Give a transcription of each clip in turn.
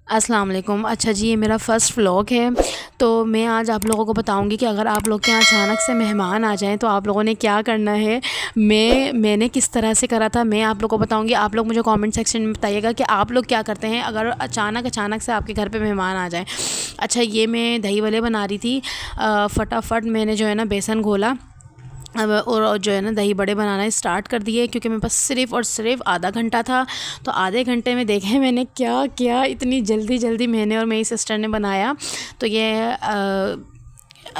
अस्सलाम वालेकुम। अच्छा जी, ये मेरा फ़र्स्ट व्लॉग है। तो मैं आज आप लोगों को बताऊंगी कि अगर आप लोग के यहाँ अचानक से मेहमान आ जाएं तो आप लोगों ने क्या करना है। मैंने किस तरह से करा था मैं आप लोगों को बताऊंगी। आप लोग मुझे कमेंट सेक्शन में बताइएगा कि आप लोग क्या करते हैं अगर अचानक से आपके घर पे मेहमान आ जाएं। अच्छा, ये मैं दही वड़े बना रही थी। फटाफट मैंने जो है ना बेसन घोला अब और जो है ना दही बड़े बनाना स्टार्ट कर दिए, क्योंकि मेरे पास सिर्फ़ और सिर्फ आधा घंटा था। तो आधे घंटे में देखें मैंने क्या क्या इतनी जल्दी जल्दी मैंने और मेरी सिस्टर ने बनाया। तो ये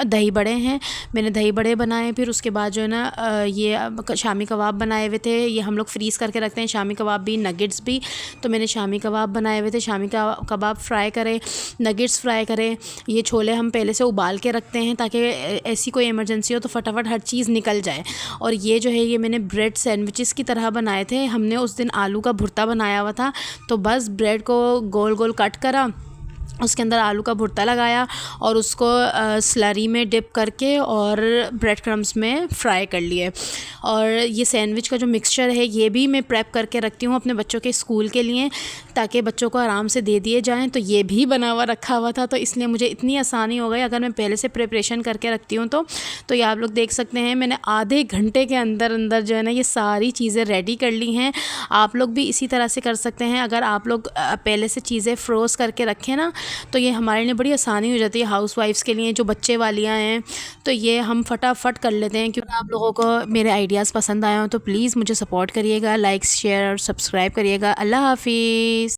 दही बड़े हैं। मैंने दही बड़े बनाए, फिर उसके बाद जो है ना ये शामी कबाब बनाए हुए थे। ये हम लोग फ्रीज़ करके रखते हैं, शामी कबाब भी नगेट्स भी। तो मैंने शामी कबाब बनाए हुए थे, शामी कबाब फ्राई करे, नगेट्स फ्राई करे। ये छोले हम पहले से उबाल के रखते हैं ताकि ऐसी कोई इमरजेंसी हो तो फटाफट हर चीज़ निकल जाए। और ये जो है ये मैंने ब्रेड सैंडविचेस की तरह बनाए थे। हमने उस दिन आलू का भुर्ता बनाया हुआ था, तो बस ब्रेड को गोल गोल कट करा, उसके अंदर आलू का भुर्ता लगाया और उसको स्लरी में डिप करके और ब्रेड क्रम्स में फ्राई कर लिए। और ये सैंडविच का जो मिक्सचर है ये भी मैं प्रेप करके रखती हूँ अपने बच्चों के स्कूल के लिए, ताकि बच्चों को आराम से दे दिए जाएँ। तो ये भी बना हुआ रखा हुआ था, तो इसलिए मुझे इतनी आसानी हो गई अगर मैं पहले से प्रिपरेशन करके रखती हूँ तो ये आप लोग देख सकते हैं मैंने आधे घंटे के अंदर अंदर जो है ना ये सारी चीज़ें रेडी कर ली हैं। आप लोग भी इसी तरह से कर सकते हैं। अगर आप लोग पहले से चीज़ें फ्रोज़ करके रखें ना तो ये हमारे लिए बड़ी आसानी हो जाती है, हाउसवाइफ्स के लिए जो बच्चे वालियाँ हैं। तो ये हम फटाफट कर लेते हैं। क्योंकि आप लोगों को मेरे आइडियाज़ पसंद आए हों तो प्लीज़ मुझे सपोर्ट करिएगा, लाइक शेयर और सब्सक्राइब करिएगा। अल्लाह हाफ़िज़।